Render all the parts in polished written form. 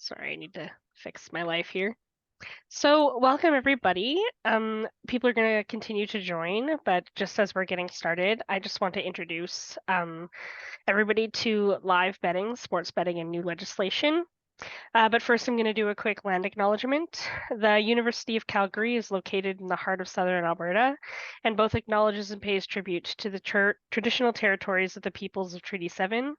Sorry, I need to fix my life here. So, welcome everybody. People are going to continue to join, but just as we're getting started, I just want to introduce everybody to live betting, sports betting, and new legislation. But first, I'm going to do a quick land acknowledgement. The University of Calgary is located in the heart of southern Alberta, and both acknowledges and pays tribute to the traditional territories of the peoples of Treaty 7,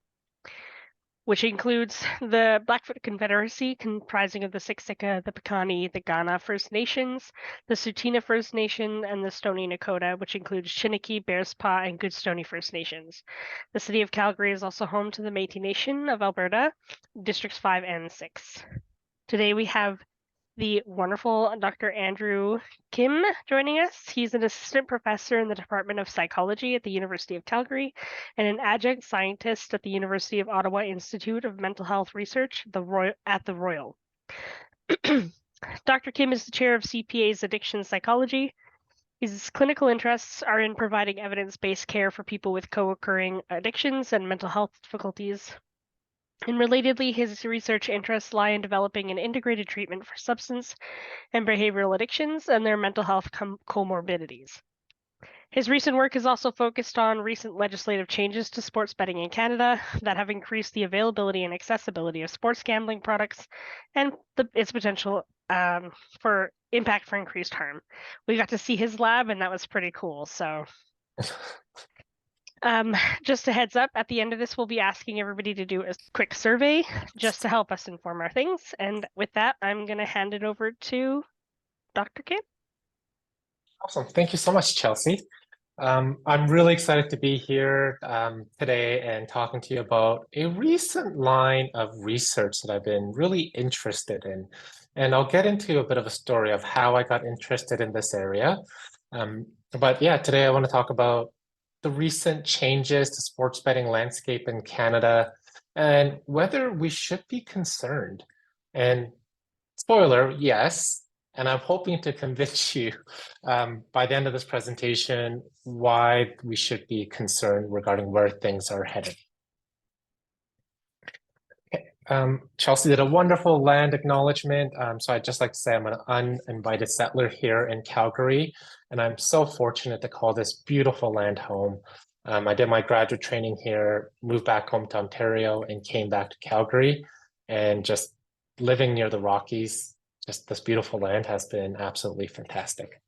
which includes the Blackfoot Confederacy, comprising of the Siksika, the Piikani, the Kainai First Nations, the Tsuut'ina First Nation, and the Stoney Nakoda, which includes Chiniki, Bearspaw, and Goodstoney First Nations. The city of Calgary is also home to the Métis Nation of Alberta, Districts 5 and 6. Today we have the wonderful Dr. Andrew Kim joining us. He's an assistant professor in the Department of Psychology at the University of Calgary and an adjunct scientist at the University of Ottawa Institute of Mental Health Research at the Royal. Dr. Kim is the chair of CPA's Addiction Psychology. His clinical interests are in providing evidence-based care for people with co-occurring addictions and mental health difficulties. And relatedly, his research interests lie in developing an integrated treatment for substance and behavioral addictions and their mental health comorbidities. His recent work is also focused on recent legislative changes to sports betting in Canada that have increased the availability and accessibility of sports gambling products and its potential for impact for increased harm. We got to see his lab, and that was pretty cool. So just a heads up, at the end of this, we'll be asking everybody to do a quick survey just to help us inform our things. And with that, I'm going to hand it over to Dr. Kim. Awesome. Thank you so much, Chelsea. I'm really excited to be here today and talking to you about a recent line of research that I've been really interested in. And I'll get into a bit of a story of how I got interested in this area. But yeah, today I want to talk about the recent changes to sports betting landscape in Canada and whether we should be concerned. And spoiler, yes. And I'm hoping to convince you by the end of this presentation why we should be concerned regarding where things are headed. Okay. Chelsea did a wonderful land acknowledgement. So I'd just like to say I'm an uninvited settler here in Calgary, and I'm so fortunate to call this beautiful land home. I did my graduate training here, moved back home to Ontario, and came back to Calgary, and just living near the Rockies. Just this beautiful land has been absolutely fantastic.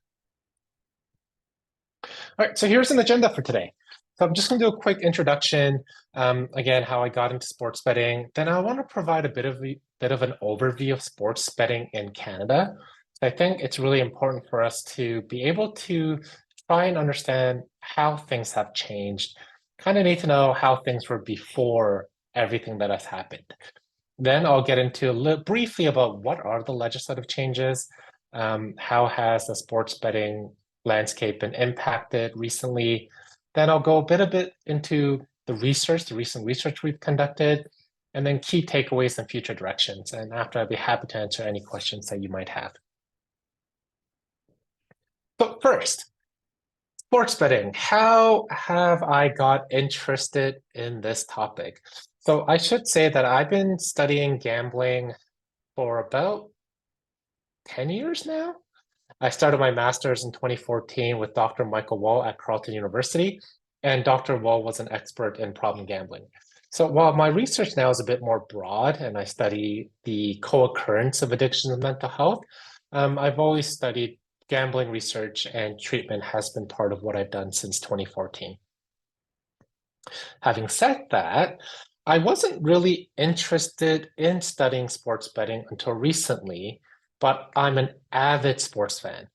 All right, so here's an agenda for today. So I'm just going to do a quick introduction, again, how I got into sports betting. Then I want to provide a bit of an overview of sports betting in Canada. So I think it's really important for us to be able to try and understand how things have changed. Kind of need to know how things were before everything that has happened. Then I'll get into a little briefly about what are the legislative changes, how has the sports betting landscape been impacted recently. Then I'll go a bit into the recent research we've conducted, and then key takeaways and future directions. And after, I'd be happy to answer any questions that you might have. So first, sports betting. How have I got interested in this topic? So I should say that I've been studying gambling for about 10 years now. I started my master's in 2014 with Dr. Michael Wall at Carleton University, and Dr. Wall was an expert in problem gambling. So while my research now is a bit more broad and I study the co-occurrence of addiction and mental health, I've always studied gambling research, and treatment has been part of what I've done since 2014. Having said that, I wasn't really interested in studying sports betting until recently, but I'm an avid sports fan.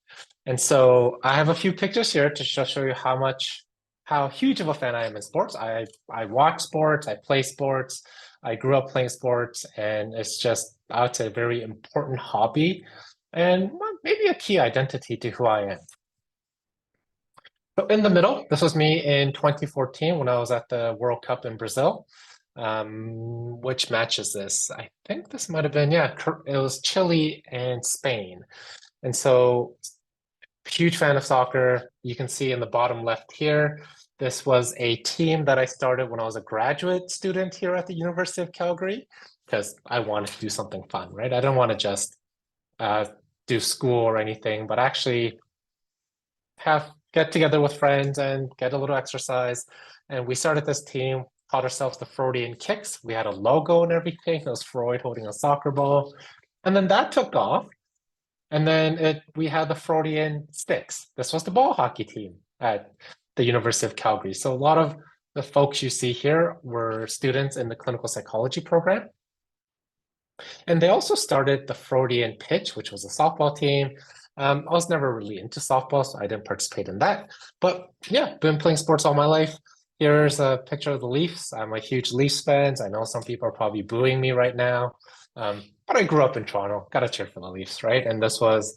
And so I have a few pictures here to show you how huge of a fan I am in sports. I watch sports, I play sports, I grew up playing sports, and it's just, I would say, a very important hobby and maybe a key identity to who I am. So in the middle, this was me in 2014 when I was at the World Cup in Brazil. Which match is this? I think this might have been, yeah, it was Chile and Spain. And so huge fan of soccer. You can see in the bottom left here, This was a team that I started when I was a graduate student here at the University of Calgary because I wanted to do something fun, right? I didn't want to just do school or anything, but actually get together with friends and get a little exercise. And we started this team, called ourselves the Freudian Kicks. We had a logo and everything. It was Freud holding a soccer ball. And then that took off. And then we had the Freudian Sticks. This was the ball hockey team at the University of Calgary. So a lot of the folks you see here were students in the clinical psychology program. And they also started the Freudian Pitch, which was a softball team. I was never really into softball, so I didn't participate in that. But yeah, been playing sports all my life. Here's a picture of the Leafs. I'm a huge Leafs fan. I know some people are probably booing me right now. But I grew up in Toronto, got to cheer for the Leafs, right? And this was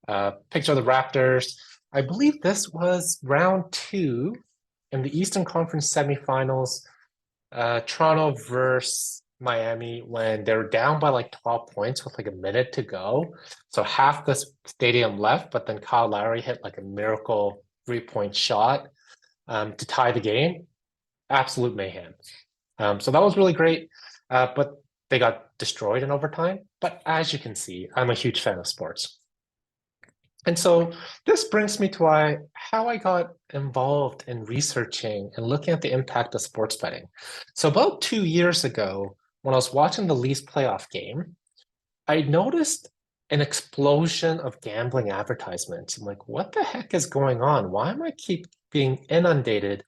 a picture of the Raptors. I believe this was round 2 in the Eastern Conference semifinals, Toronto versus Miami when they were down by like 12 points with like a minute to go. So half the stadium left, but then Kyle Lowry hit like a miracle 3-point shot to tie the game. Absolute mayhem. So that was really great, but they got destroyed in overtime. But as you can see, I'm a huge fan of sports. And so this brings me to how I got involved in researching and looking at the impact of sports betting. So about 2 years ago, when I was watching the Leafs playoff game, I noticed an explosion of gambling advertisements. I'm like, what the heck is going on? Why am I keep being inundated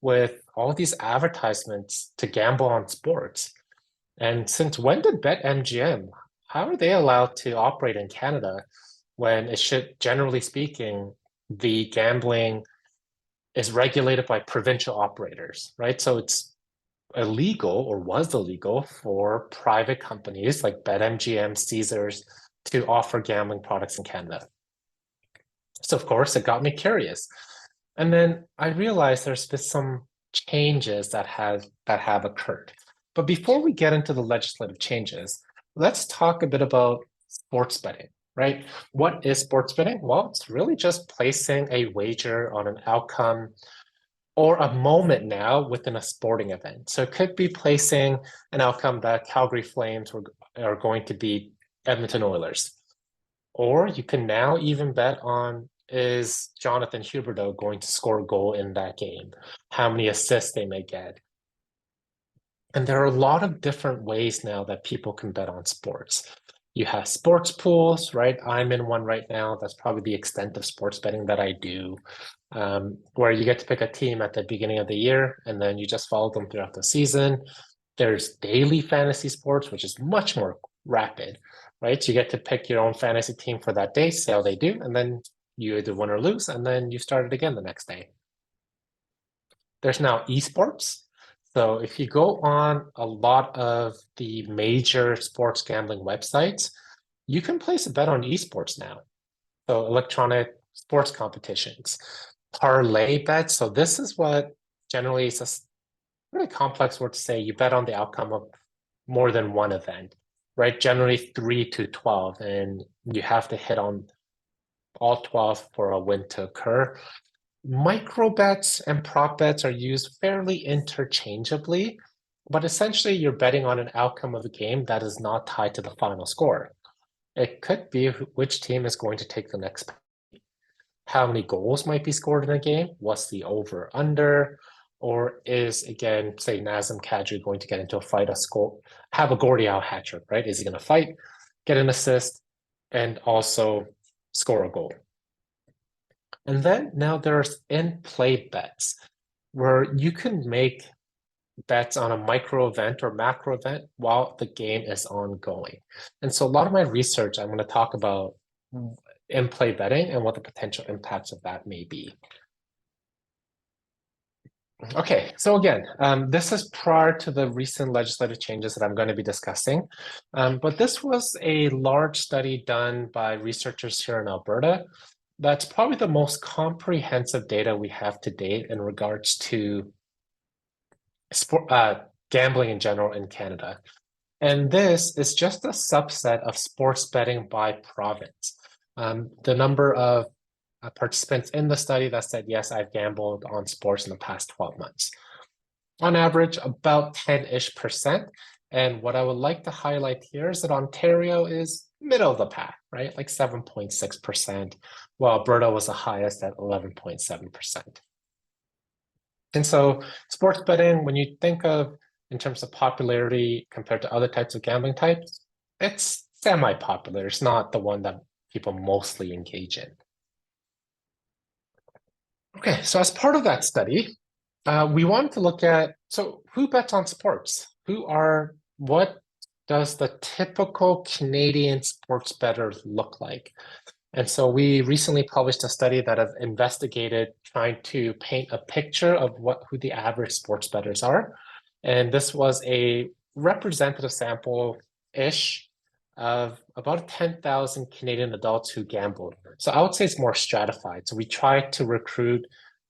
with all these advertisements to gamble on sports? And since when did BetMGM, how are they allowed to operate in Canada when it should, generally speaking, the gambling is regulated by provincial operators, right? So it's illegal or was illegal for private companies like BetMGM, Caesars to offer gambling products in Canada. So of course, it got me curious. And then I realized there's been some changes that have occurred. But before we get into the legislative changes, let's talk a bit about sports betting, right? What is sports betting? Well, it's really just placing a wager on an outcome or a moment now within a sporting event. So it could be placing an outcome that Calgary Flames are going to beat Edmonton Oilers. Or you can now even bet on, is Jonathan Huberdeau going to score a goal in that game? How many assists they may get? And there are a lot of different ways now that people can bet on sports. You have sports pools, right? I'm in one right now. That's probably the extent of sports betting that I do, where you get to pick a team at the beginning of the year and then you just follow them throughout the season. There's daily fantasy sports, which is much more rapid, right? So you get to pick your own fantasy team for that day, see how they do, and then you either win or lose, and then you start it again the next day. There's now esports. So if you go on a lot of the major sports gambling websites, you can place a bet on esports now. So electronic sports competitions, parlay bets. So this is what generally is a really complex word to say. You bet on the outcome of more than one event, right? Generally 3 to 12, and you have to hit on all 12 for a win to occur. Micro bets and prop bets are used fairly interchangeably, but essentially you're betting on an outcome of a game that is not tied to the final score. It could be which team is going to take the next, how many goals might be scored in a game, what's the over under, or is, again, say Nazem Kadri going to get into a fight, have a Gordie Howe hat trick, right? Is he going to fight, get an assist, and also score a goal? And then now there's in-play bets where you can make bets on a micro event or macro event while the game is ongoing. And so a lot of my research, I'm going to talk about in-play betting and what the potential impacts of that may be. Okay, so again, this is prior to the recent legislative changes that I'm going to be discussing, but this was a large study done by researchers here in Alberta. That's probably the most comprehensive data we have to date in regards to gambling in general in Canada. And this is just a subset of sports betting by province. The number of participants in the study that said, yes, I've gambled on sports in the past 12 months. On average, about 10-ish%. And what I would like to highlight here is that Ontario is middle of the pack, right? Like 7.6%, while Alberta was the highest at 11.7%. And so sports betting, when you think of in terms of popularity compared to other types of gambling types, it's semi-popular. It's not the one that people mostly engage in. Okay, so as part of that study, we wanted to look at, so who bets on sports? What does the typical Canadian sports bettor look like? And so we recently published a study that has investigated trying to paint a picture of who the average sports bettors are. And this was a representative sample-ish of about 10,000 Canadian adults who gambled. So I would say it's more stratified. So we tried to recruit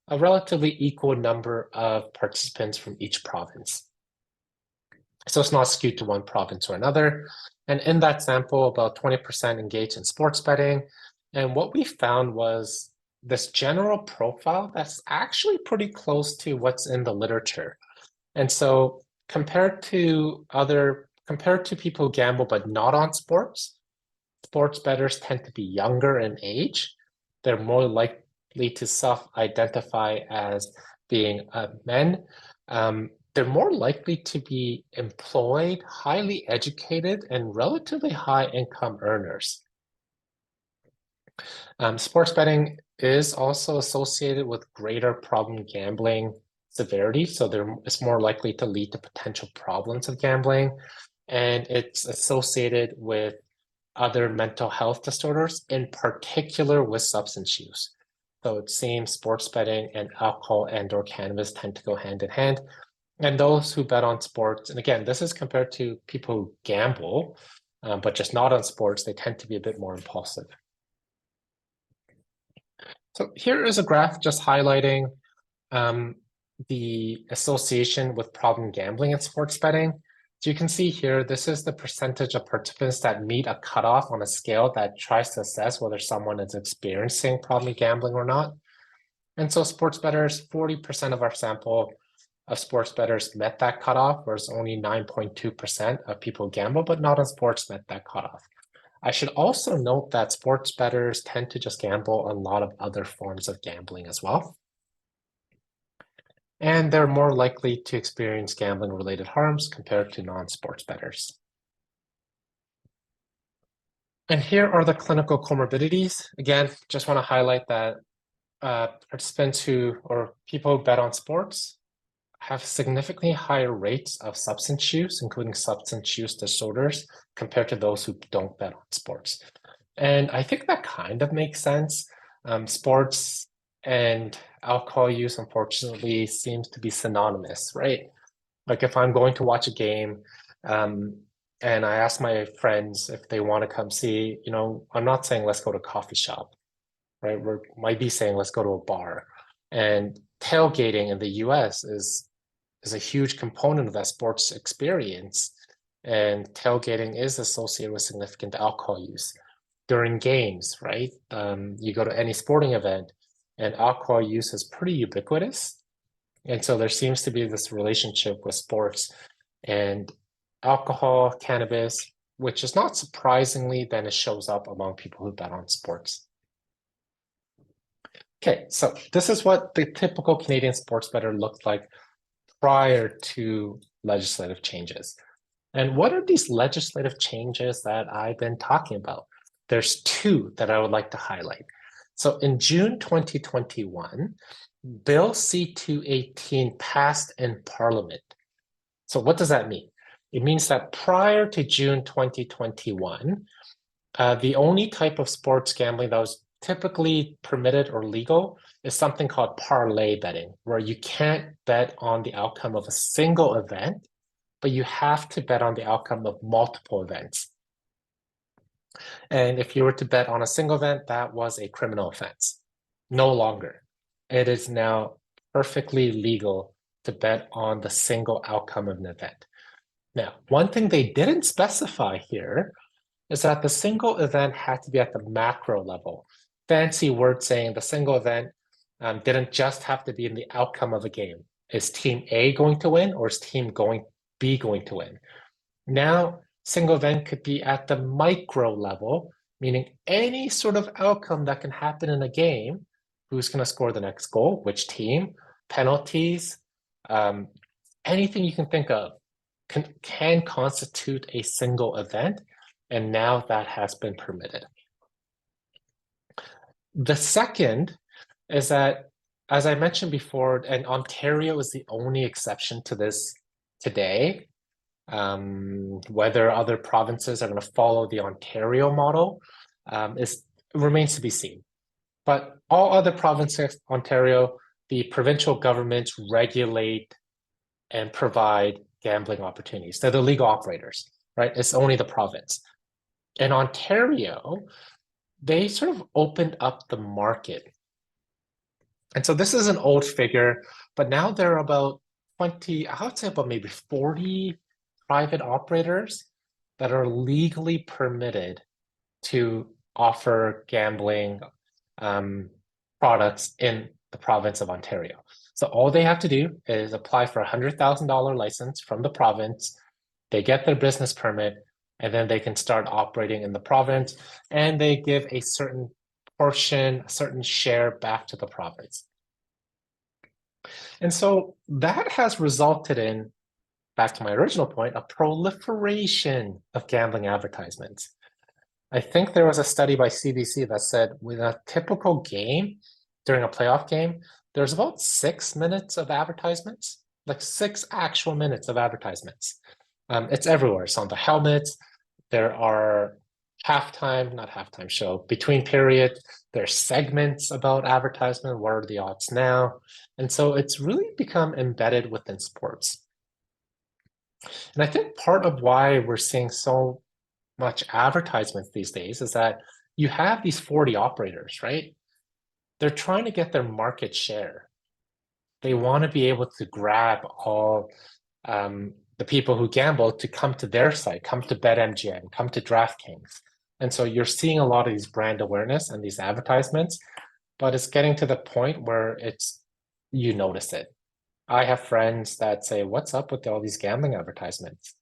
a relatively equal number of participants from each province. So it's not skewed to one province or another. And in that sample, about 20% engaged in sports betting. And what we found was this general profile that's actually pretty close to what's in the literature. And so compared to people who gamble but not on sports bettors tend to be younger in age. They're more likely to self-identify as being men. They're more likely to be employed, highly educated, and relatively high income earners. Sports betting is also associated with greater problem gambling severity, so it's more likely to lead to potential problems of gambling, and it's associated with other mental health disorders, in particular with substance use. So it seems sports betting and alcohol and/or cannabis tend to go hand in hand. And those who bet on sports, and again, this is compared to people who gamble, but just not on sports, they tend to be a bit more impulsive. So here is a graph just highlighting the association with problem gambling and sports betting. So you can see here, this is the percentage of participants that meet a cutoff on a scale that tries to assess whether someone is experiencing problem gambling or not. And so sports bettors, 40% of our sample of sports bettors met that cutoff, whereas only 9.2% of people who gamble but not on sports met that cutoff. I should also note that sports bettors tend to just gamble on a lot of other forms of gambling as well. And they're more likely to experience gambling-related harms compared to non-sports bettors. And here are the clinical comorbidities. Again, just want to highlight that participants or people who bet on sports have significantly higher rates of substance use, including substance use disorders, compared to those who don't bet on sports. And I think that kind of makes sense. Sports and alcohol use, unfortunately, seems to be synonymous, right? Like if I'm going to watch a game and I ask my friends if they want to come see, I'm not saying let's go to a coffee shop, right? We might be saying let's go to a bar. And tailgating in the US is a huge component of that sports experience. And tailgating is associated with significant alcohol use. During games, right? You go to any sporting event and alcohol use is pretty ubiquitous. And so there seems to be this relationship with sports and alcohol, cannabis, which is not surprisingly, then it shows up among people who bet on sports. Okay, so this is what the typical Canadian sports bettor looked like prior to legislative changes. And what are these legislative changes that I've been talking about? There's two that I would like to highlight. So in June 2021, Bill C-218 passed in Parliament. So what does that mean? It means that prior to June 2021, the only type of sports gambling that was typically permitted or legal is something called parlay betting, where you can't bet on the outcome of a single event, but you have to bet on the outcome of multiple events. And if you were to bet on a single event, that was a criminal offense. No longer. It is now perfectly legal to bet on the single outcome of an event. Now, one thing they didn't specify here is that the single event had to be at the macro level. fancy word saying the single event didn't just have to be in the outcome of a game. Is team A going to win or is team B going to win? Now, single event could be at the micro level, meaning any sort of outcome that can happen in a game. Who's going to score the next goal? Which team? Penalties? Anything you can think of can constitute a single event, and now that has been permitted. The second is that, as I mentioned before, and Ontario is the only exception to this today. Whether other provinces are going to follow the Ontario model remains to be seen. But all other provinces, Ontario, the provincial governments regulate and provide gambling opportunities. They're the legal operators, right? It's only the province. In Ontario, they sort of opened up the market. And so this is an old figure, but now there are about 20, I would say about maybe 40 private operators that are legally permitted to offer gambling products in the province of Ontario. So all they have to do is apply for a $100,000 license from the province. They get their business permit, and then they can start operating in the province, and they give a certain portion, a certain share back to the province. And so that has resulted in, back to my original point, a proliferation of gambling advertisements. I think there was a study by CBC that said with a typical game, during a playoff game, there's about 6 minutes of advertisements, like 6 actual minutes of advertisements. It's everywhere. It's on the helmets. There are not halftime show, between periods. There's segments about advertisement. What are the odds now? And so it's really become embedded within sports. And I think part of why we're seeing so much advertisements these days is that you have these 40 operators, right? They're trying to get their market share. They want to be able to grab all the people who gamble to come to their site, come to BetMGM, come to DraftKings. And so you're seeing a lot of these brand awareness and these advertisements, but it's getting to the point where you notice it. I have friends that say, what's up with all these gambling advertisements?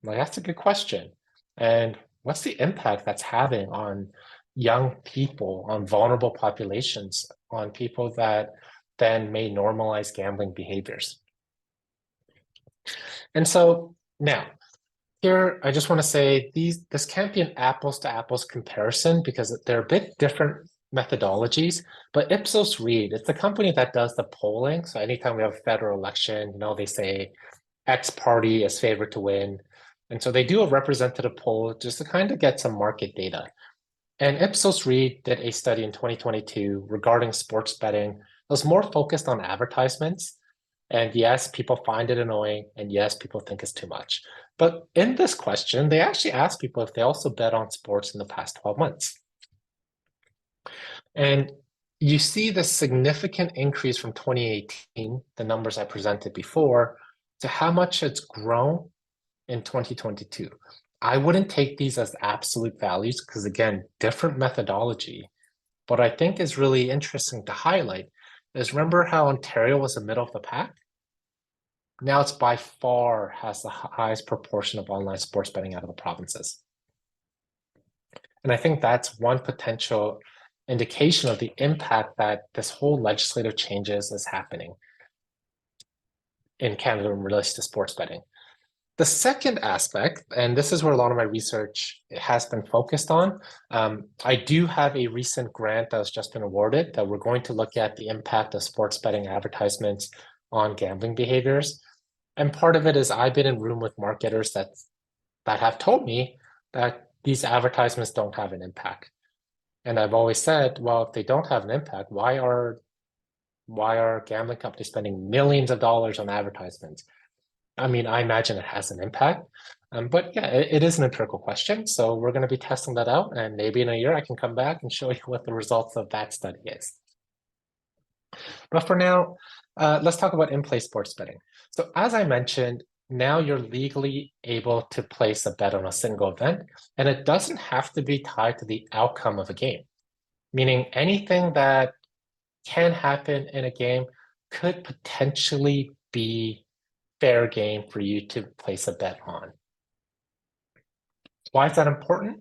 I'm like, that's a good question. And what's the impact that's having on young people, on vulnerable populations, on people that then may normalize gambling behaviors? And so now, here, I just want to say this can't be an apples to apples comparison because they're a bit different methodologies, but Ipsos Reid, it's the company that does the polling. So anytime we have a federal election, they say X party is favored to win. And so they do a representative poll just to kind of get some market data. And Ipsos Reid did a study in 2022 regarding sports betting. It was more focused on advertisements. And yes, people find it annoying. And yes, people think it's too much. But in this question, they actually asked people if they also bet on sports in the past 12 months. And you see the significant increase from 2018, the numbers I presented before, to how much it's grown in 2022. I wouldn't take these as absolute values because, again, different methodology. What I think is really interesting to highlight is, remember how Ontario was the middle of the pack? Now it's by far has the highest proportion of online sports betting out of the provinces. And I think that's one potential indication of the impact that this whole legislative changes is happening in Canada in relation to sports betting. The second aspect, and this is where a lot of my research has been focused on, I do have a recent grant that has just been awarded that we're going to look at the impact of sports betting advertisements on gambling behaviors. And part of it is I've been in room with marketers that have told me that these advertisements don't have an impact. And I've always said, well, if they don't have an impact, why are gambling companies spending millions of dollars on advertisements? I mean, I imagine it has an impact, but yeah, it is an empirical question. So we're going to be testing that out, and maybe in a year I can come back and show you what the results of that study is. But for now, let's talk about in-play sports betting. So as I mentioned, now you're legally able to place a bet on a single event, and it doesn't have to be tied to the outcome of a game. meaning anything that can happen in a game could potentially be fair game for you to place a bet on. Why is that important?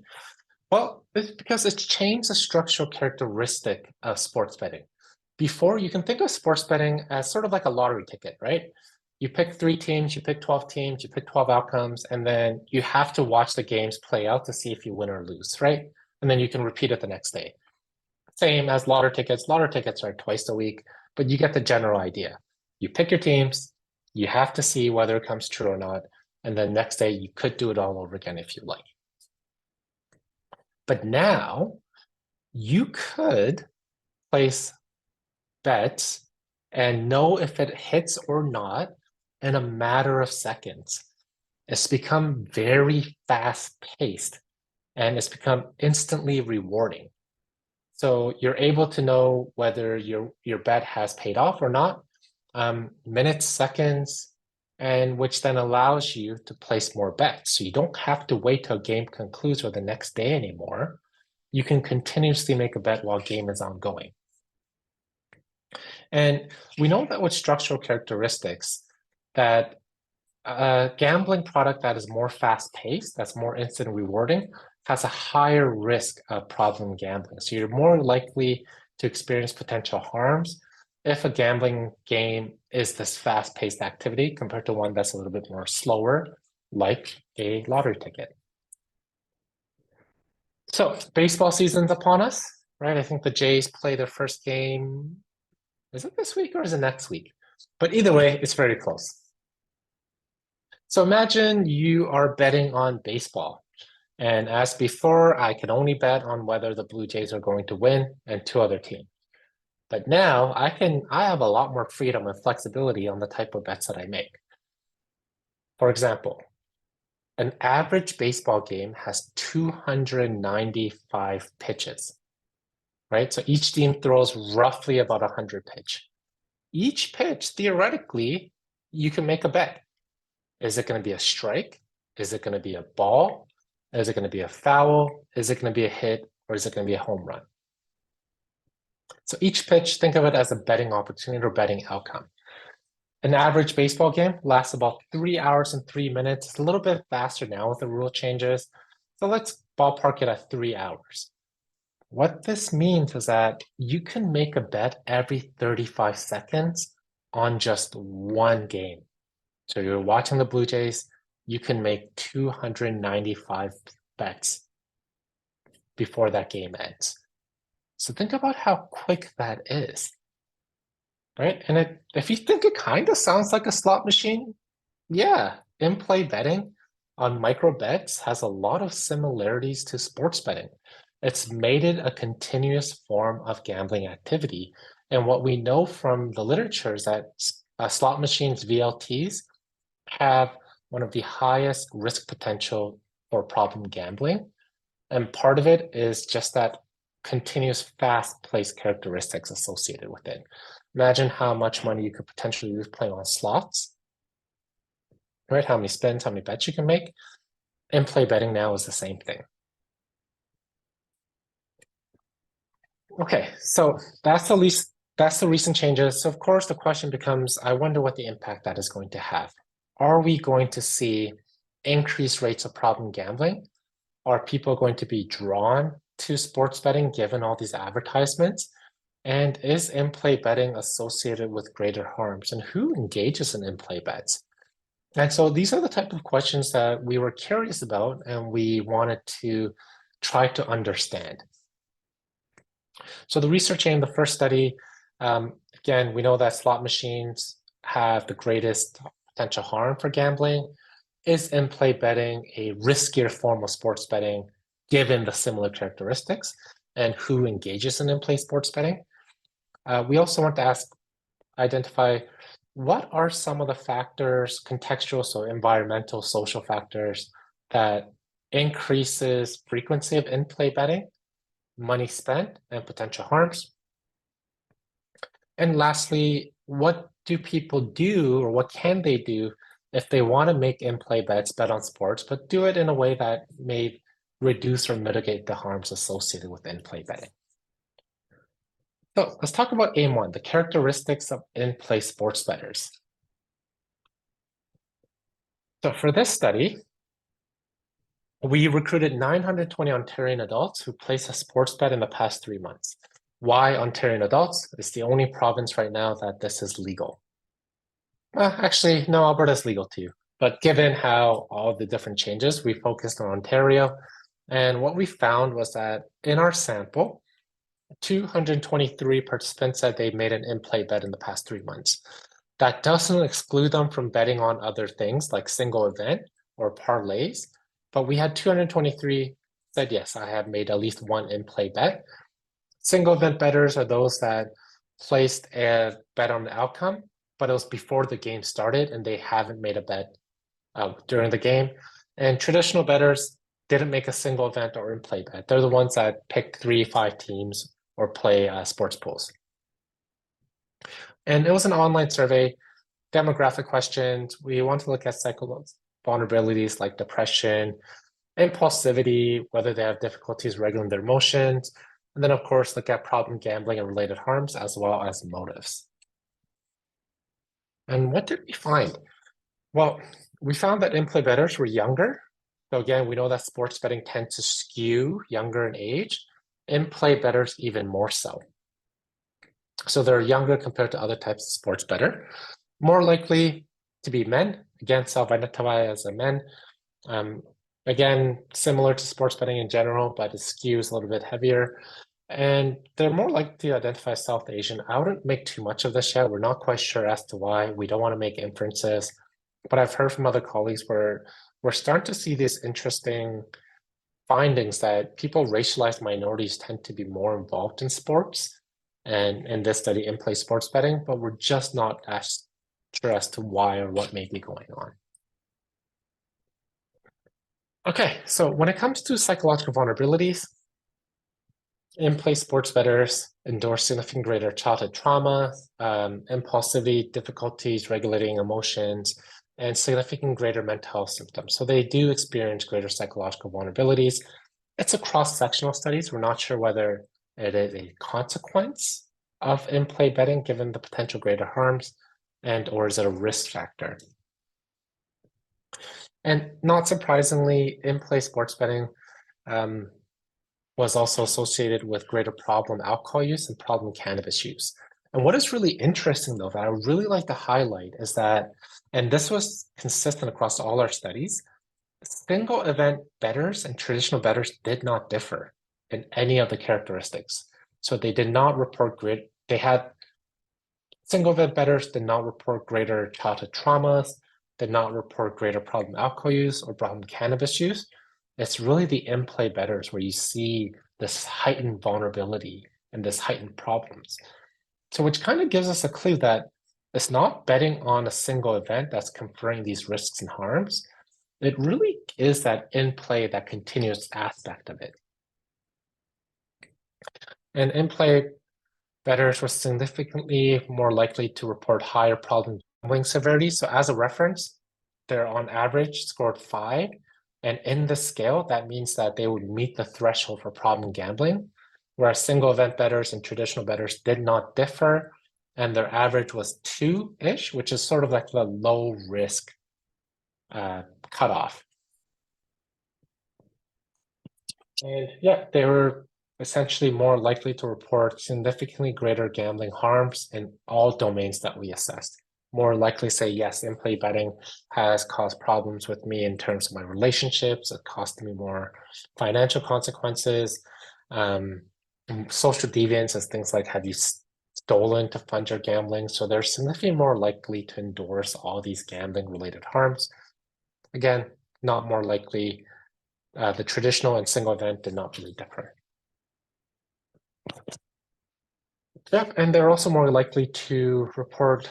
Well, it's because it's changed the structural characteristic of sports betting. Before, you can think of sports betting as sort of like a lottery ticket, right? You pick 3 teams, you pick 12 teams, you pick 12 outcomes, and then you have to watch the games play out to see if you win or lose, right? And then you can repeat it the next day. Same as lottery tickets. Lottery tickets are twice a week, but you get the general idea. You pick your teams, you have to see whether it comes true or not, and then next day you could do it all over again if you like. But now you could place bets and know if it hits or not in a matter of seconds. It's become very fast paced and it's become instantly rewarding. So you're able to know whether your bet has paid off or not, minutes, seconds, and which then allows you to place more bets. So you don't have to wait till a game concludes or the next day anymore. You can continuously make a bet while game is ongoing. And we know that with structural characteristics, that a gambling product that is more fast-paced, that's more instant rewarding, has a higher risk of problem gambling. So you're more likely to experience potential harms if a gambling game is this fast-paced activity compared to one that's a little bit more slower, like a lottery ticket. So baseball season's upon us, right? I think the Jays play their first game. Is it this week or is it next week? But either way, it's very close. So imagine you are betting on baseball. And as before, I can only bet on whether the Blue Jays are going to win and 2 other teams. But now I have a lot more freedom and flexibility on the type of bets that I make. For example, an average baseball game has 295 pitches, right? So each team throws roughly about 100 pitch. Each pitch, theoretically, you can make a bet. Is it going to be a strike? Is it going to be a ball? Is it going to be a foul? Is it going to be a hit? Or is it going to be a home run? So each pitch, think of it as a betting opportunity or betting outcome. An average baseball game lasts about 3 hours and 3 minutes. It's a little bit faster now with the rule changes. So let's ballpark it at 3 hours. What this means is that you can make a bet every 35 seconds on just one game. So you're watching the Blue Jays, you can make 295 bets before that game ends. So think about how quick that is, right? And if you think it kind of sounds like a slot machine, yeah, in-play betting on micro bets has a lot of similarities to sports betting. It's made it a continuous form of gambling activity. And what we know from the literature is that slot machines, VLTs, have one of the highest risk potential for problem gambling. And part of it is just that continuous fast-paced characteristics associated with it. Imagine how much money you could potentially lose playing on slots, right? How many spins, how many bets you can make. In-play betting now is the same thing. Okay, so that's the recent changes. So of course, the question becomes, I wonder what the impact that is going to have. Are we going to see increased rates of problem gambling? Are people going to be drawn to sports betting given all these advertisements? And is in-play betting associated with greater harms? And who engages in in-play bets? And so these are the type of questions that we were curious about and we wanted to try to understand. So the research aim, the first study, again, we know that slot machines have the greatest potential harm for gambling. Is in-play betting a riskier form of sports betting given the similar characteristics? And who engages in in-play sports betting? We also want to identify what are some of the factors, contextual, so environmental, social factors, that increases frequency of in-play betting, money spent, and potential harms. And lastly, what do people do or what can they do if they want to make in-play bets, bet on sports, but do it in a way that may reduce or mitigate the harms associated with in-play betting? So let's talk about aim one, the characteristics of in-play sports bettors. So for this study, we recruited 920 Ontarian adults who placed a sports bet in the past 3 months. Why Ontarian adults? It's the only province right now that this is legal. Actually, no, Alberta is legal too. But given how all the different changes, we focused on Ontario. And what we found was that in our sample, 223 participants said they made an in-play bet in the past 3 months. That doesn't exclude them from betting on other things like single event or parlays, but we had 223 said, yes, I have made at least one in-play bet. Single event bettors are those that placed a bet on the outcome, but it was before the game started and they haven't made a bet during the game. And traditional bettors didn't make a single event or in-play bet. They're the ones that pick 3-5 teams or play sports pools. And it was an online survey, demographic questions. We want to look at psychological vulnerabilities like depression, impulsivity, whether they have difficulties regulating their emotions, and then of course look at problem gambling and related harms as well as motives. And what did we find? Well, we found that in-play bettors were younger. So again, we know that sports betting tends to skew younger in age. In-play bettors even more so. So they're younger compared to other types of sports bettor. More likely to be men, again, self-identify as a men. Again, similar to sports betting in general, but it skews a little bit heavier. And they're more likely to identify as South Asian. I wouldn't make too much of this yet. We're not quite sure as to why. We don't want to make inferences. But I've heard from other colleagues where we're starting to see these interesting findings that people racialized minorities tend to be more involved in sports and in this study in-play sports betting, but we're just not as sure as to why or what may be going on. Okay, so when it comes to psychological vulnerabilities, in-play sports bettors endorse significant greater childhood trauma, impulsivity, difficulties regulating emotions, and significant greater mental health symptoms. So they do experience greater psychological vulnerabilities. It's a cross-sectional studies. We're not sure whether it is a consequence of in-play betting given the potential greater harms or is it a risk factor? And not surprisingly, in-play sports betting was also associated with greater problem alcohol use and problem cannabis use. And what is really interesting though, that I would really like to highlight is that, and this was consistent across all our studies, single event bettors and traditional bettors did not differ in any of the characteristics. So they did not report single event bettors did not report greater childhood traumas, did not report greater problem alcohol use or problem cannabis use. It's really the in-play bettors where you see this heightened vulnerability and this heightened problems. So which kind of gives us a clue that it's not betting on a single event that's conferring these risks and harms. It really is that in-play, that continuous aspect of it. And in-play bettors were significantly more likely to report higher problem gambling severity. So as a reference, they're on average scored 5. And in the scale, that means that they would meet the threshold for problem gambling, whereas single event bettors and traditional bettors did not differ. And their average was 2-ish, which is sort of like the low risk cutoff. And yeah, they were essentially more likely to report significantly greater gambling harms in all domains that we assessed. More likely say, yes, in-play betting has caused problems with me in terms of my relationships. It cost me more financial consequences, social deviance as things like, have you stolen to fund your gambling? So they're significantly more likely to endorse all these gambling related harms. Again, not more likely. The traditional and single event did not really differ. Yep, and they're also more likely to report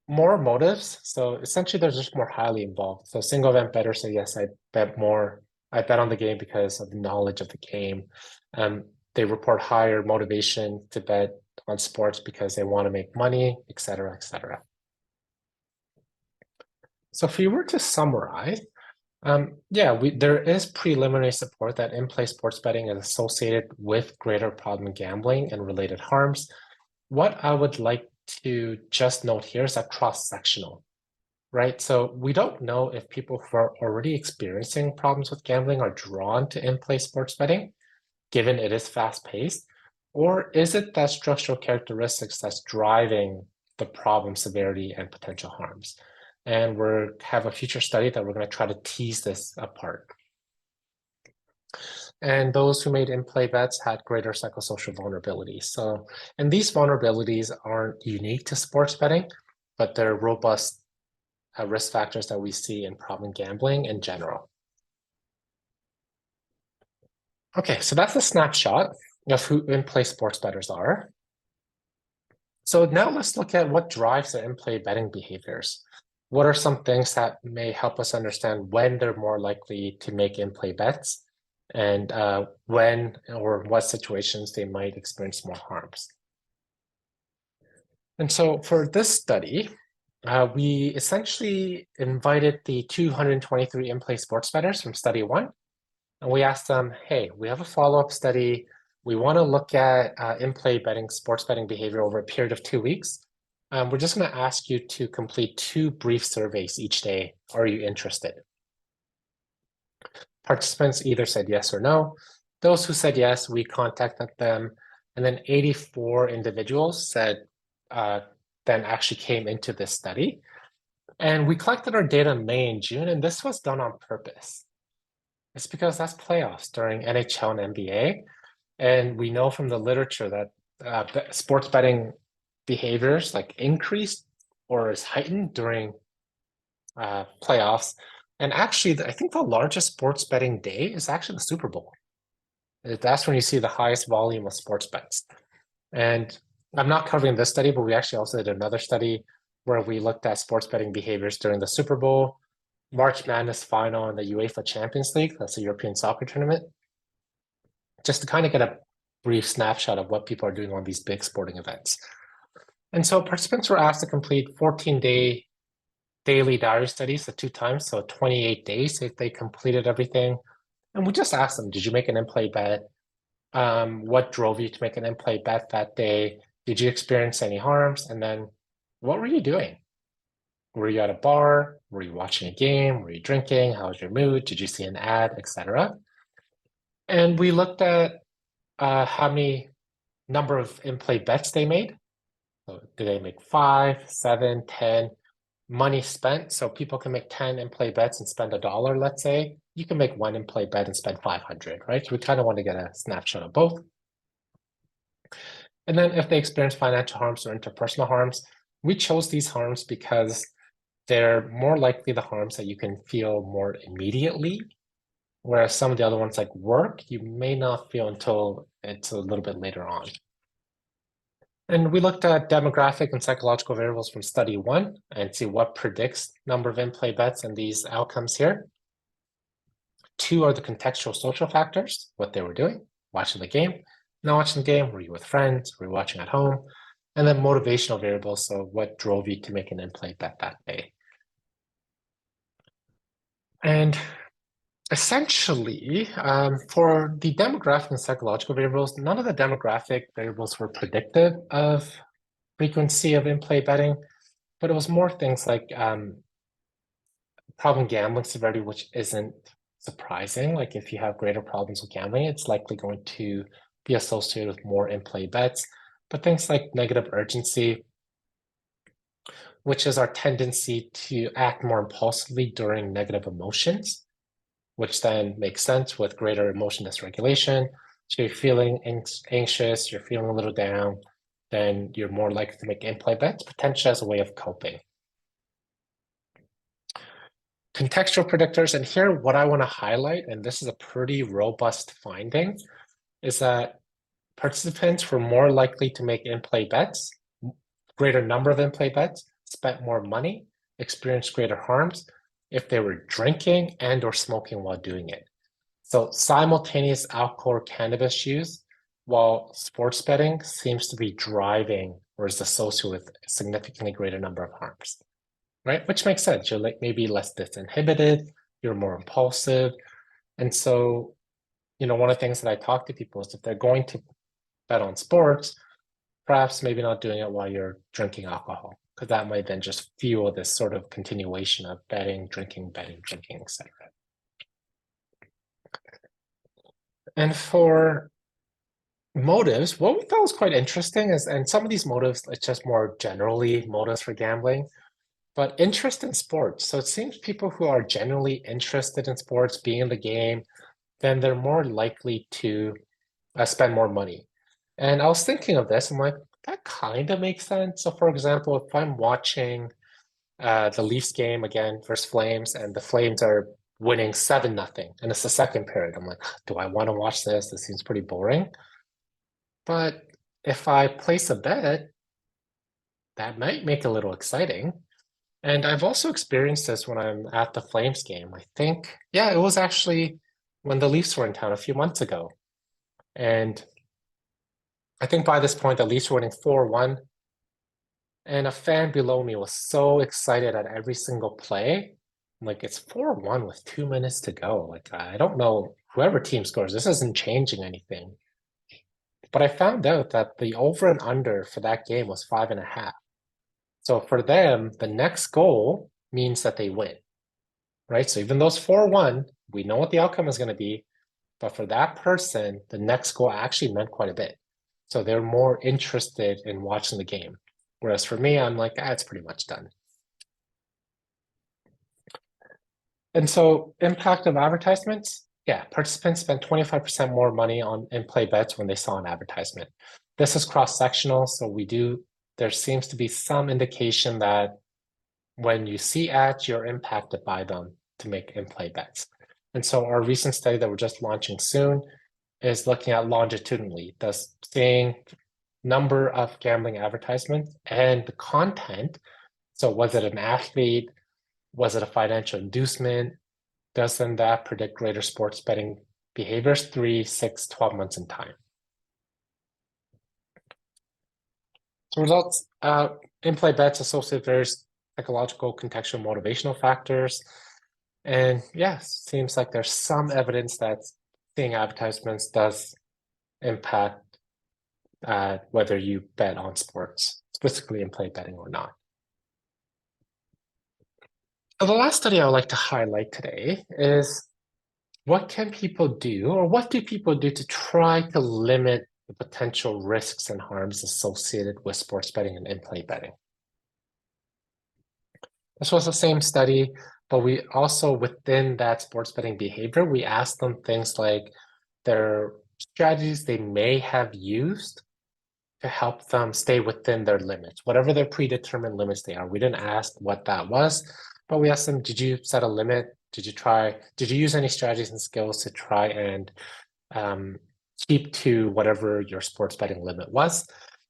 more motives. So essentially, they're just more highly involved. So single event bettors say, yes, I bet more. I bet on the game because of the knowledge of the game. They report higher motivation to bet on sports because they want to make money, et cetera, et cetera. So if we were to summarize, there is preliminary support that in-play sports betting is associated with greater problem gambling and related harms. what I would like to just note here is that cross-sectional, right? So we don't know if people who are already experiencing problems with gambling are drawn to in-play sports betting, given it is fast-paced, or is it that structural characteristics that's driving the problem severity and potential harms? And we have a future study that we're going to try to tease this apart. And those who made in-play bets had greater psychosocial vulnerabilities. So, and these vulnerabilities aren't unique to sports betting, but they're robust risk factors that we see in problem gambling in general. Okay, so that's a snapshot of who in-play sports bettors are. So now let's look at what drives the in-play betting behaviors. What are some things that may help us understand when they're more likely to make in-play bets and when or what situations they might experience more harms? And so for this study, we essentially invited the 223 in-play sports bettors from study one, and we asked them, hey, we have a follow-up study. We want to look at in-play betting, sports betting behavior over a period of 2 weeks. We're just going to ask you to complete 2 brief surveys each day. Are you interested? Participants either said yes or no. Those who said yes, we contacted them, and then 84 individuals said then actually came into this study. And we collected our data in May and June, and this was done on purpose. It's because that's playoffs during NHL and NBA. And we know from the literature that sports betting behaviors like increased or is heightened during playoffs. And actually, I think the largest sports betting day is actually the Super Bowl. That's when you see the highest volume of sports bets. And I'm not covering this study, but we actually also did another study where we looked at sports betting behaviors during the Super Bowl, March Madness final, and the UEFA Champions League. That's a European soccer tournament. Just to kind of get a brief snapshot of what people are doing on these big sporting events. And so participants were asked to complete 14-day daily diary studies at 2 times, so 28 days if they completed everything. And we just asked them, did you make an in-play bet? What drove you to make an in-play bet that day? Did you experience any harms? And then what were you doing? Were you at a bar? Were you watching a game? Were you drinking? How was your mood? Did you see an ad, etc.? And we looked at how many number of in-play bets they made. So did they make 5, 7, 10? Money spent, so people can make 10 in-play bets and spend $1, let's say. You can make 1 in-play bet and spend 500, right? So we kind of want to get a snapshot of both. And then if they experience financial harms or interpersonal harms, we chose these harms because they're more likely the harms that you can feel more immediately, whereas some of the other ones like work, you may not feel until it's a little bit later on. And we looked at demographic and psychological variables from study one and see what predicts number of in-play bets and these outcomes here. 2 are the contextual social factors, what they were doing, watching the game, not watching the game, were you with friends, were you watching at home? And then motivational variables, so what drove you to make an in-play bet that day? And essentially, for the demographic and psychological variables, none of the demographic variables were predictive of frequency of in-play betting, but it was more things like problem gambling severity, which isn't surprising. Like if you have greater problems with gambling, it's likely going to be associated with more in-play bets. But things like negative urgency, which is our tendency to act more impulsively during negative emotions, which then makes sense with greater emotion dysregulation. So you're feeling anxious, you're feeling a little down, then you're more likely to make in-play bets, potentially as a way of coping. Contextual predictors, and here what I want to highlight, and this is a pretty robust finding, is that participants were more likely to make in-play bets, greater number of in-play bets, spent more money, experienced greater harms if they were drinking and or smoking while doing it. So simultaneous alcohol or cannabis use, while sports betting seems to be driving or is associated with a significantly greater number of harms, right? Which makes sense. You're like maybe less disinhibited, you're more impulsive. And so, one of the things that I talk to people is if they're going to bet on sports, perhaps maybe not doing it while you're drinking alcohol, because that might then just fuel this sort of continuation of betting, drinking, etc. And for motives, what we thought was quite interesting is, and some of these motives, it's just more generally motives for gambling, but interest in sports. So it seems people who are genuinely interested in sports, being in the game, then they're more likely to spend more money. And I was thinking of this, I'm like, that kind of makes sense. So for example, if I'm watching the Leafs game again versus Flames, and the Flames are winning 7-0, and it's the second period, I'm like, do I want to watch this? This seems pretty boring. But if I place a bet, that might make it a little exciting. And I've also experienced this when I'm at the Flames game. I think, yeah, it was actually when the Leafs were in town a few months ago. And I think by this point, the Leafs were winning 4-1. And a fan below me was so excited at every single play. I'm like, it's 4-1 with 2 minutes to go. Like, I don't know, whoever team scores, this isn't changing anything. But I found out that the over and under for that game was 5.5. So for them, the next goal means that they win, right? So even though it's 4-1, we know what the outcome is going to be. But for that person, the next goal actually meant quite a bit. So they're more interested in watching the game. Whereas for me, I'm like, it's pretty much done. And so impact of advertisements, yeah, participants spend 25% more money on in-play bets when they saw an advertisement. This is cross-sectional, so there seems to be some indication that when you see ads, you're impacted by them to make in-play bets. And so our recent study that we're just launching soon is looking at longitudinally, thus seeing number of gambling advertisements and the content. So was it an athlete? Was it a financial inducement? Doesn't that predict greater sports betting behaviors 3, 6, 12 months in time? So results, in-play bets associate various psychological, contextual, motivational factors. And yes, seems like there's some evidence that seeing advertisements does impact whether you bet on sports, specifically in-play betting or not. So the last study I would like to highlight today is what can people do, or what do people do to try to limit the potential risks and harms associated with sports betting and in-play betting? This was the same study, but we also, within that sports betting behavior, we asked them things like their strategies they may have used to help them stay within their limits, whatever their predetermined limits they are. We didn't ask what that was, but we asked them, did you set a limit? Did you use any strategies and skills to try and keep to whatever your sports betting limit was?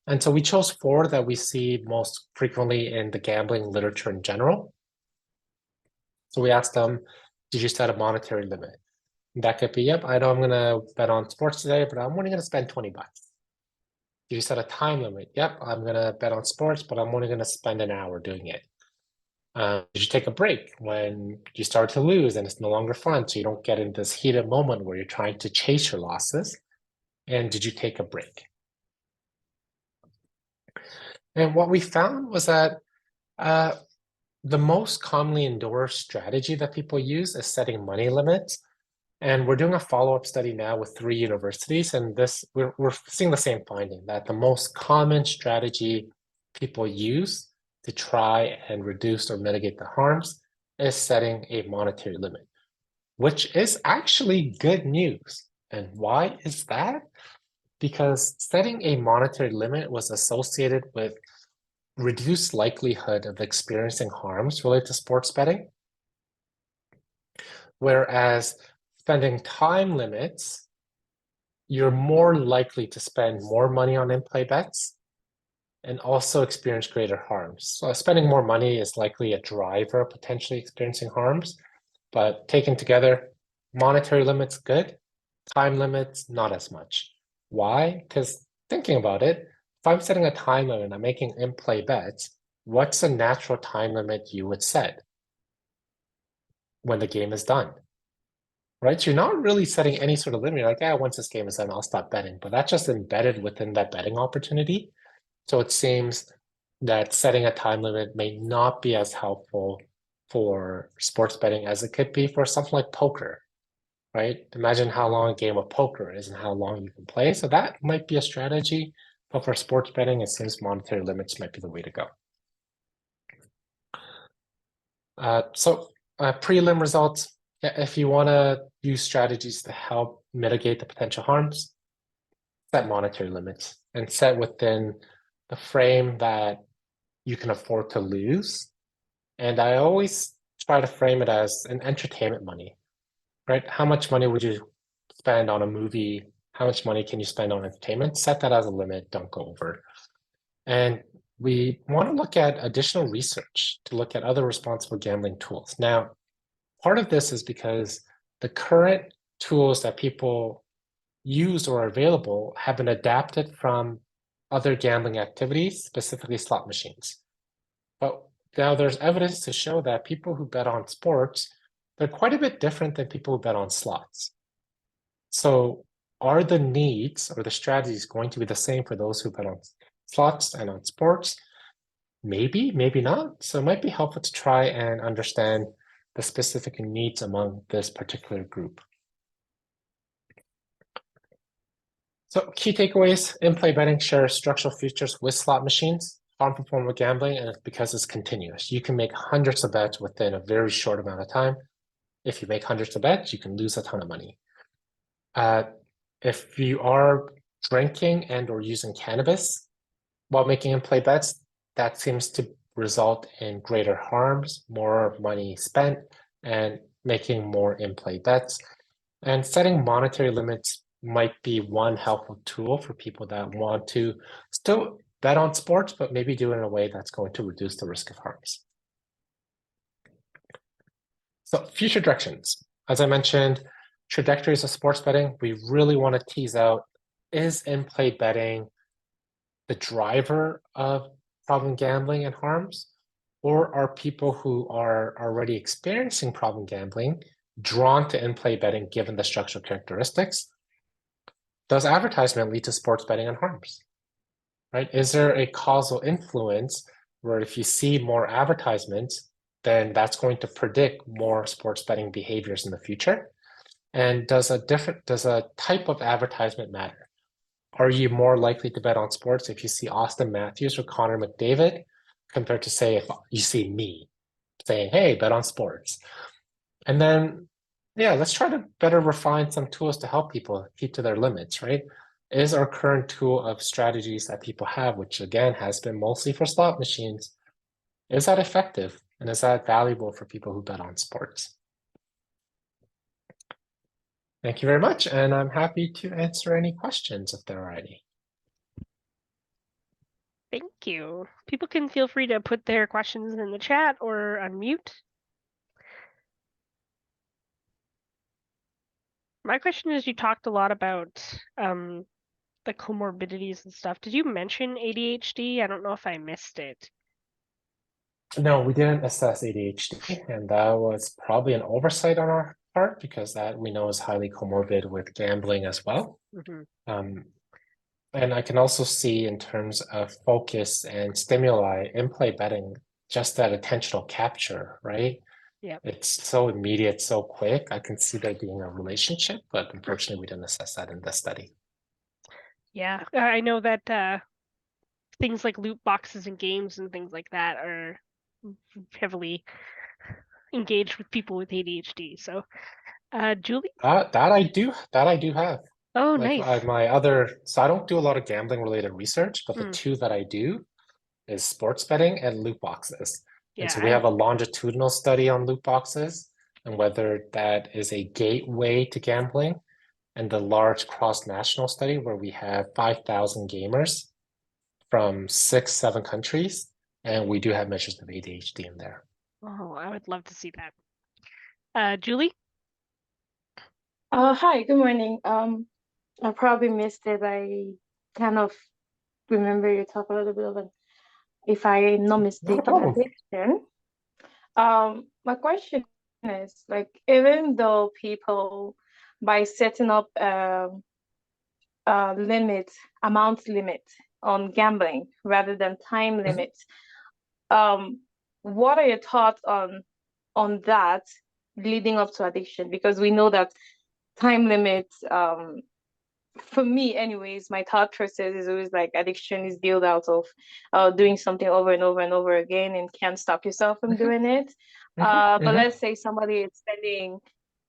And so we chose 4 that we see most frequently in the gambling literature in general. So we asked them, did you set a monetary limit? That could be, yep, I know I'm going to bet on sports today, but I'm only going to spend 20 bucks. Did you set a time limit? Yep, I'm going to bet on sports, but I'm only going to spend an hour doing it. Did you take a break when you start to lose and it's no longer fun, so you don't get into this heated moment where you're trying to chase your losses? And did you take a break? And what we found was that the most commonly endorsed strategy that people use is setting money limits. And we're doing a follow-up study now with 3 universities, and we're seeing the same finding, that the most common strategy people use to try and reduce or mitigate the harms is setting a monetary limit, which is actually good news. And why is that? Because setting a monetary limit was associated with reduced likelihood of experiencing harms related to sports betting, whereas spending time limits, you're more likely to spend more money on in-play bets and also experience greater harms. So spending more money is likely a driver of potentially experiencing harms, but taken together, monetary limits good, time limits not as much. Why? Because thinking about it, if I'm setting a time limit and I'm making in-play bets, what's a natural time limit you would set when the game is done? Right? So you're not really setting any sort of limit. You're like, once this game is done, I'll stop betting. But that's just embedded within that betting opportunity. So it seems that setting a time limit may not be as helpful for sports betting as it could be for something like poker, right? Imagine how long a game of poker is and how long you can play. So that might be a strategy, but for sports betting, it seems monetary limits might be the way to go. Prelim results, if you want to use strategies to help mitigate the potential harms, set monetary limits and set within the frame that you can afford to lose. And I always try to frame it as an entertainment money, right? How much money would you spend on a movie? How much money can you spend on entertainment? Set that as a limit, don't go over. And we want to look at additional research to look at other responsible gambling tools. Now, part of this is because the current tools that people use or are available have been adapted from other gambling activities, specifically slot machines. But now there's evidence to show that people who bet on sports, they're quite a bit different than people who bet on slots. So are the needs or the strategies going to be the same for those who bet on slots and on sports? Maybe, maybe not. So it might be helpful to try and understand the specific needs among this particular group. So key takeaways, in-play betting shares structural features with slot machines, harmful form of gambling, and it's because it's continuous. You can make hundreds of bets within a very short amount of time. If you make hundreds of bets, you can lose a ton of money. If you are drinking and or using cannabis while making in-play bets, that seems to result in greater harms, more money spent, and making more in-play bets. And setting monetary limits might be one helpful tool for people that want to still bet on sports, but maybe do it in a way that's going to reduce the risk of harms. So future directions. As I mentioned, trajectories of sports betting, we really want to tease out, is in-play betting the driver of problem gambling and harms? Or are people who are already experiencing problem gambling drawn to in-play betting given the structural characteristics? Does advertisement lead to sports betting and harms? Right? Is there a causal influence where if you see more advertisements, then that's going to predict more sports betting behaviors in the future? And does a type of advertisement matter? Are you more likely to bet on sports if you see Austin Matthews or Connor McDavid compared to say if you see me saying, hey, bet on sports? And then, yeah, let's try to better refine some tools to help people keep to their limits, right? Is our current tool of strategies that people have, which again has been mostly for slot machines, is that effective? And is that valuable for people who bet on sports? Thank you very much. And I'm happy to answer any questions if there are any. Thank you. People can feel free to put their questions in the chat or unmute. My question is, you talked a lot about the comorbidities and stuff. Did you mention ADHD? I don't know if I missed it. No, we didn't assess ADHD, and that was probably an oversight on our part because that we know is highly comorbid with gambling as well. And I can also see in terms of focus and stimuli in-play betting, just that attentional capture, right? Yeah. It's so immediate, so quick. I can see there being a relationship, but unfortunately we didn't assess that in this study. Yeah, I know that things like loot boxes and games and things like that are heavily engaged with people with ADHD. So, Julie? That I do have. Oh, Like nice. so I don't do a lot of gambling related research, but the two that I do is sports betting and loot boxes. And so we Yeah, have a longitudinal study on loot boxes and whether that is a gateway to gambling, and the large cross-national study where we have 5,000 gamers from 6, 7 countries, and we do have measures of ADHD in there. Oh, I would love to see that. Julie? Hi, good morning. I probably missed it. I kind of remember you talk a little bit of it, if I'm not Not a mistaken, problem. addiction. My question is like, even though people by setting up amount limit on gambling rather than time limits. What are your thoughts on that leading up to addiction? Because we know that time limits, for me anyways, my thought process is always like addiction is built out of doing something over and over and over again and can't stop yourself from doing it. But let's say somebody is spending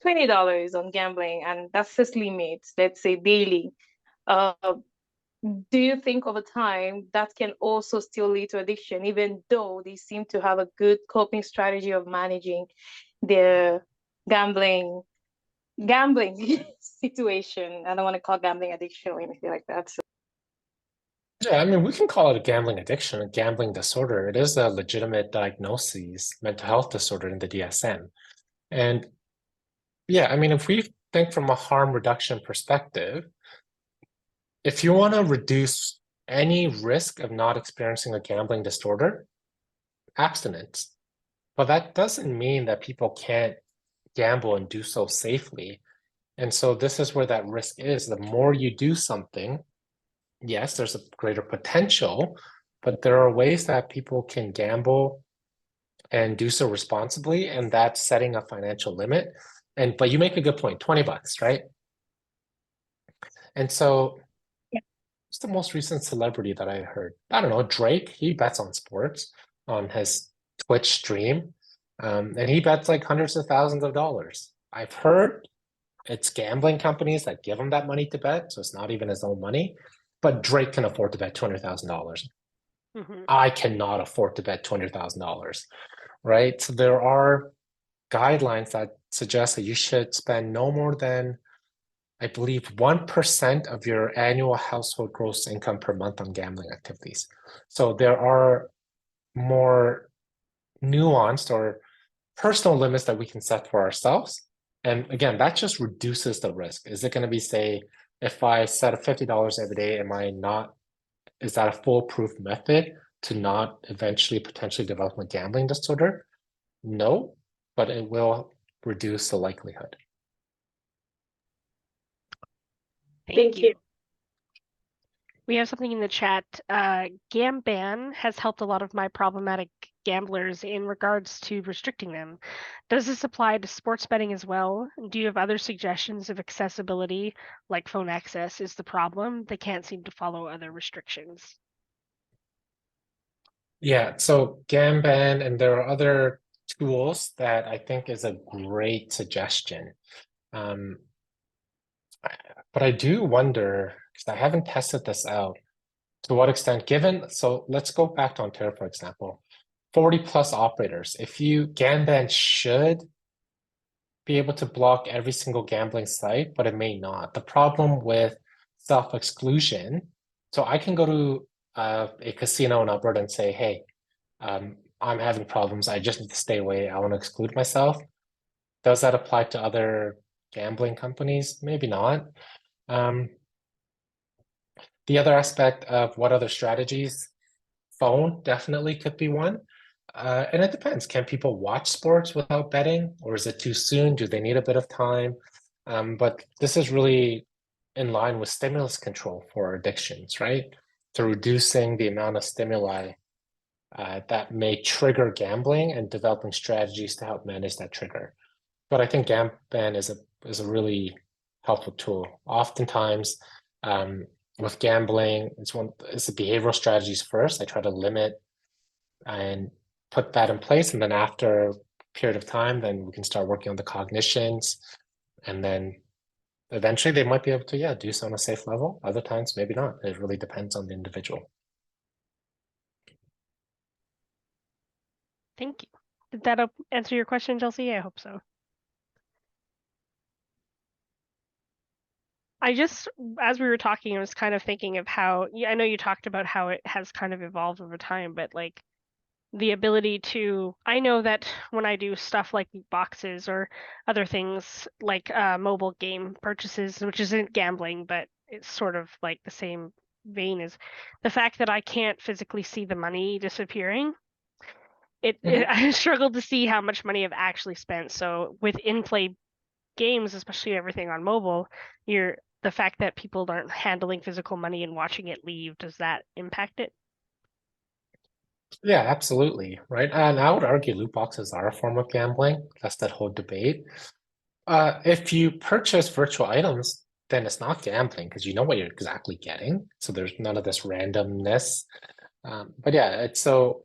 $20 on gambling and that's his limit, let's say daily. Do you think over time that can also still lead to addiction, even though they seem to have a good coping strategy of managing their gambling situation? I don't want to call gambling addiction or anything like that. So. Yeah, I mean, we can call it a gambling addiction, a gambling disorder. It is a legitimate diagnosis, mental health disorder in the DSM. And yeah, I mean, if we think from a harm reduction perspective, if you want to reduce any risk of not experiencing a gambling disorder, abstinence. But that doesn't mean that people can't gamble and do so safely. And so this is where that risk is. The more you do something, yes, there's a greater potential, but there are ways that people can gamble and do so responsibly, and that's setting a financial limit. But you make a good point, $20, right? And so what's the most recent celebrity that I heard? I don't know, Drake, he bets on sports on his Twitch stream. And he bets like hundreds of thousands of dollars. I've heard it's gambling companies that give him that money to bet, so it's not even his own money. But Drake can afford to bet $200,000. I cannot afford to bet $200,000, right? So there are guidelines that suggest that you should spend no more than, I believe, 1% of your annual household gross income per month on gambling activities. So there are more nuanced or personal limits that we can set for ourselves. And again, that just reduces the risk. Is it going to be, say, if I set a $50 every day, is that a foolproof method to not eventually potentially develop a gambling disorder? No, but it will reduce the likelihood. Thank you. We have something in the chat. Gamban has helped a lot of my problematic gamblers in regards to restricting them. Does this apply to sports betting as well? Do you have other suggestions of accessibility, like phone access is the problem? They can't seem to follow other restrictions. Yeah, so Gamban, and there are other tools that I think is a great suggestion. But I do wonder, because I haven't tested this out, to what extent, so let's go back to Ontario, for example, 40 plus operators. Gamban should be able to block every single gambling site, but it may not. The problem with self-exclusion, so I can go to a casino in Alberta and say, hey, I'm having problems. I just need to stay away. I want to exclude myself. Does that apply to other gambling companies? Maybe not. The other aspect of what other strategies, phone definitely could be one. And it depends. Can people watch sports without betting, or is it too soon? Do they need a bit of time? But this is really in line with stimulus control for addictions, right? So reducing the amount of stimuli that may trigger gambling and developing strategies to help manage that trigger. But I think Gamban is a really helpful tool. Oftentimes, with gambling, it's the behavioral strategies first. I try to limit and put that in place, and then after a period of time, then we can start working on the cognitions, and then eventually they might be able to, do so on a safe level. Other times, maybe not. It really depends on the individual. Thank you. Did that answer your question, Chelsea? I hope so. As we were talking, I was kind of thinking of how, I know you talked about how it has kind of evolved over time, but like the ability I know that when I do stuff like boxes or other things like mobile game purchases, which isn't gambling, but it's sort of like the same vein as the fact that I can't physically see the money disappearing. I struggled to see how much money I've actually spent. So with in-play games, especially everything on mobile, the fact that people aren't handling physical money and watching it leave, does that impact it? Yeah, absolutely. Right. And I would argue loot boxes are a form of gambling. That's that whole debate. If you purchase virtual items, then it's not gambling because you know what you're exactly getting. So there's none of this randomness. But yeah, it's so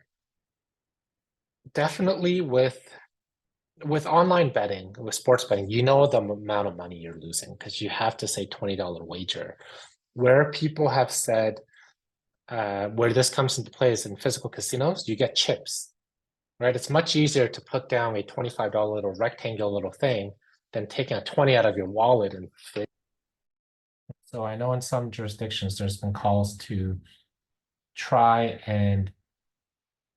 definitely with online betting, with sports betting, you know the amount of money you're losing because you have to say $20 wager. Where people have said where this comes into play is in physical casinos, you get chips, right? It's much easier to put down a $25 little rectangular little thing than taking a 20 out of your wallet and so I know in some jurisdictions there's been calls to try and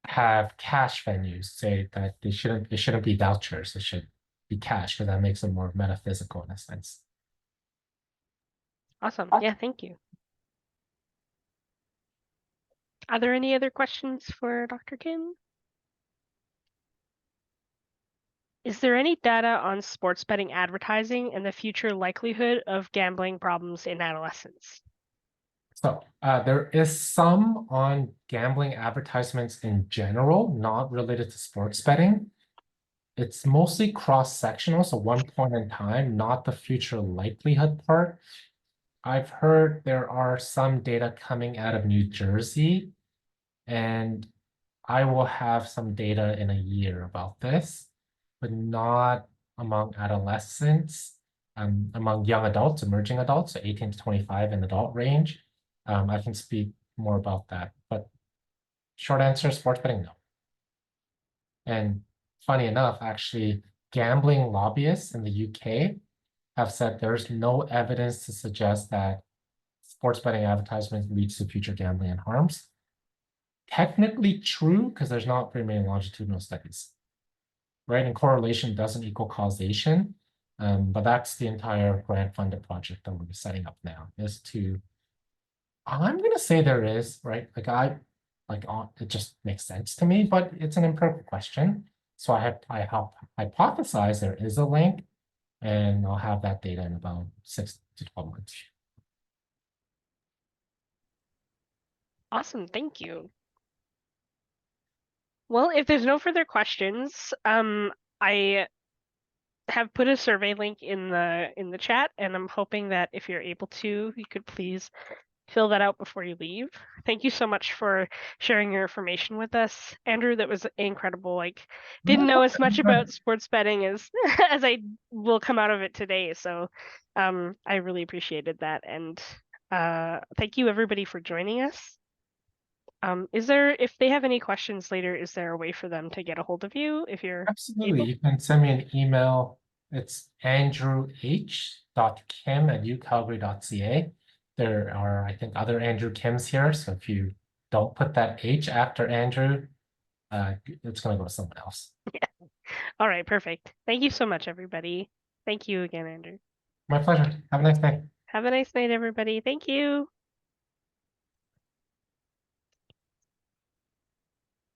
have cash venues, say that they shouldn't be vouchers, it should be cash because that makes it more metaphysical in a sense. Awesome. Yeah, thank you. Are there any other questions for Dr. Kim? Is there any data on sports betting advertising and the future likelihood of gambling problems in adolescents? So there is some on gambling advertisements in general, not related to sports betting. It's mostly cross-sectional, so one point in time, not the future likelihood part. I've heard there are some data coming out of New Jersey, and I will have some data in a year about this, but not among adolescents, among young adults, emerging adults, so 18 to 25 in adult range. I can speak more about that, but short answer, sports betting, no. And funny enough, actually, gambling lobbyists in the UK have said there's no evidence to suggest that sports betting advertisements leads to future gambling and harms. Technically true, because there's not very many longitudinal studies, right? And correlation doesn't equal causation. But that's the entire grant funded project that we're setting up now, is to, I'm gonna say there is, right? It just makes sense to me, but it's an imperfect question. So I help hypothesize there is a link, and I'll have that data in about 6 to 12 months. Awesome, thank you. Well, if there's no further questions, I have put a survey link in the chat, and I'm hoping that if you're able to, you could please fill that out before you leave. Thank you so much for sharing your information with us, Andrew. That was incredible. Like, didn't know as much about sports betting as as I will come out of it today. So, I really appreciated that, and thank you everybody for joining us. If they have any questions later, is there a way for them to get a hold of you if you're Absolutely. able? You can send me an email. It's andrewh.kim@ucalgary.ca. There are, I think, other Andrew Kims here. So if you don't put that H after Andrew, it's going to go to someone else. All right, perfect. Thank you so much, everybody. Thank you again, Andrew. My pleasure. Have a nice day. Have a nice night, everybody. Thank you.